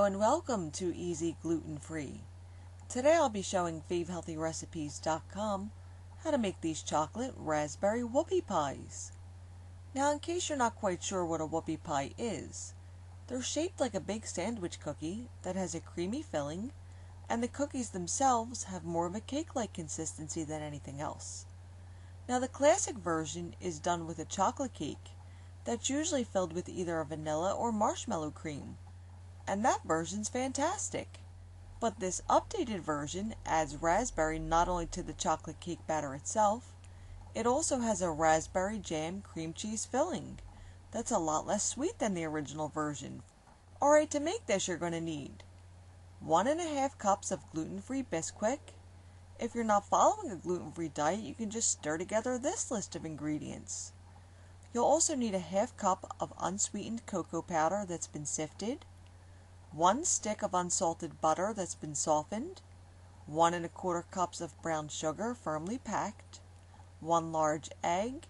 and welcome to Easy Gluten Free. Today I'll be showing FaveHealthyRecipes.com how to make these chocolate raspberry whoopie pies. Now, in case you're not quite sure what a whoopie pie is, they're shaped like a big sandwich cookie that has a creamy filling, and the cookies themselves have more of a cake-like consistency than anything else. Now, the classic version is done with a chocolate cake that's usually filled with either a vanilla or marshmallow cream, and that version's fantastic. But this updated version adds raspberry not only to the chocolate cake batter itself, it also has a raspberry jam cream cheese filling that's a lot less sweet than the original version. Alright, to make this you're going to need 1½ cups of gluten-free Bisquick. If you're not following a gluten-free diet, you can just stir together this list of ingredients. You'll also need a ½ cup of unsweetened cocoa powder that's been sifted, 1 stick of unsalted butter that's been softened, 1¼ cups of brown sugar firmly packed, 1 large egg,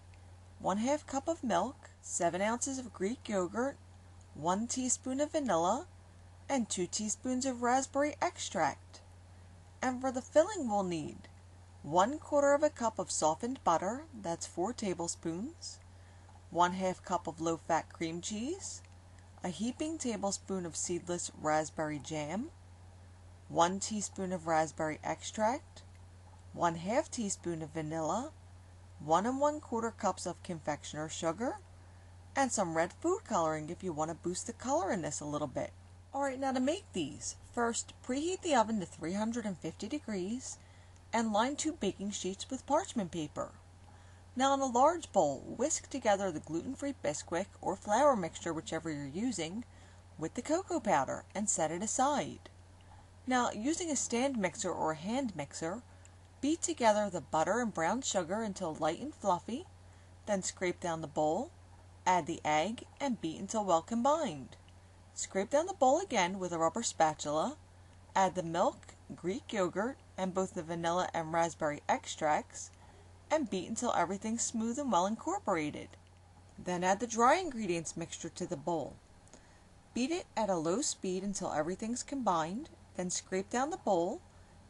1/2 cup of milk, 7 ounces of Greek yogurt, 1 teaspoon of vanilla, and 2 teaspoons of raspberry extract. And for the filling we'll need 1/4 cup of softened butter, that's 4 tablespoons, 1/2 cup of low-fat cream cheese, a heaping tablespoon of seedless raspberry jam, 1 teaspoon of raspberry extract, 1/2 teaspoon of vanilla, 1 1/4 cups of confectioner's sugar, and some red food coloring if you want to boost the color in this a little bit. Alright, now to make these, first preheat the oven to 350 degrees and line 2 baking sheets with parchment paper. Now in a large bowl, whisk together the gluten-free Bisquick or flour mixture, whichever you're using, with the cocoa powder and set it aside. Now, using a stand mixer or a hand mixer, beat together the butter and brown sugar until light and fluffy, then scrape down the bowl, add the egg, and beat until well combined. Scrape down the bowl again with a rubber spatula, add the milk, Greek yogurt, and both the vanilla and raspberry extracts, and beat until everything's smooth and well incorporated. Then add the dry ingredients mixture to the bowl. Beat it at a low speed until everything's combined, then scrape down the bowl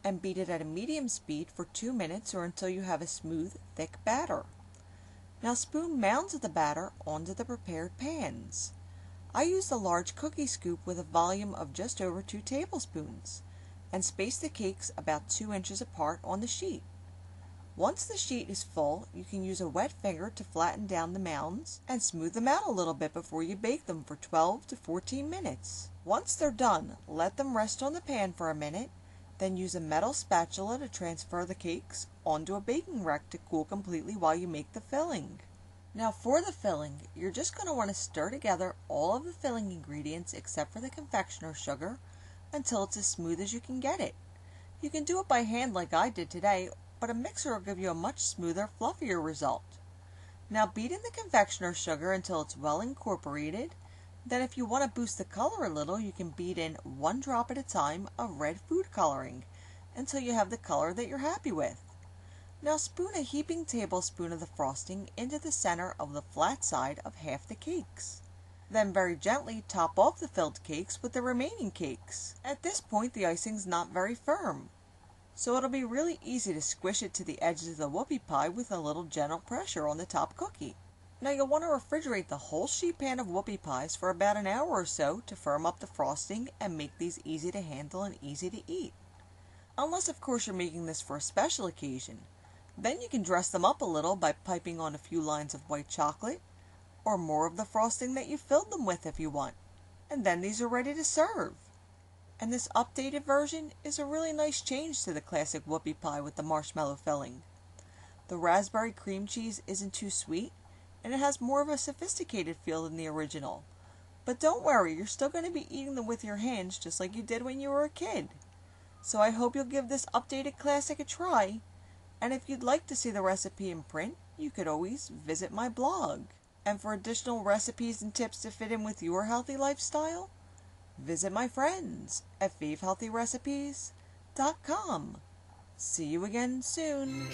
and beat it at a medium speed for 2 minutes or until you have a smooth, thick batter. Now spoon mounds of the batter onto the prepared pans. I used a large cookie scoop with a volume of just over 2 tablespoons and spaced the cakes about 2 inches apart on the sheet. Once the sheet is full, you can use a wet finger to flatten down the mounds and smooth them out a little bit before you bake them for 12 to 14 minutes. Once they're done, let them rest on the pan for a minute, then use a metal spatula to transfer the cakes onto a baking rack to cool completely while you make the filling. Now for the filling, you're just going to want to stir together all of the filling ingredients except for the confectioner's sugar until it's as smooth as you can get it. You can do it by hand like I did today, but a mixer will give you a much smoother, fluffier result. Now beat in the confectioner's sugar until it's well incorporated. Then if you want to boost the color a little, you can beat in 1 drop at a time of red food coloring until you have the color that you're happy with. Now spoon a heaping tablespoon of the frosting into the center of the flat side of half the cakes. Then very gently top off the filled cakes with the remaining cakes. At this point the icing's not very firm, so it'll be really easy to squish it to the edges of the whoopie pie with a little gentle pressure on the top cookie. Now you'll want to refrigerate the whole sheet pan of whoopie pies for about an hour or so to firm up the frosting and make these easy to handle and easy to eat. Unless of course you're making this for a special occasion. Then you can dress them up a little by piping on a few lines of white chocolate or more of the frosting that you filled them with if you want. And then these are ready to serve. And this updated version is a really nice change to the classic whoopie pie with the marshmallow filling. The raspberry cream cheese isn't too sweet, and it has more of a sophisticated feel than the original. But don't worry, you're still going to be eating them with your hands just like you did when you were a kid. So I hope you'll give this updated classic a try, and if you'd like to see the recipe in print, you could always visit my blog. And for additional recipes and tips to fit in with your healthy lifestyle, visit my friends at FaveHealthyRecipes.com. See you again soon.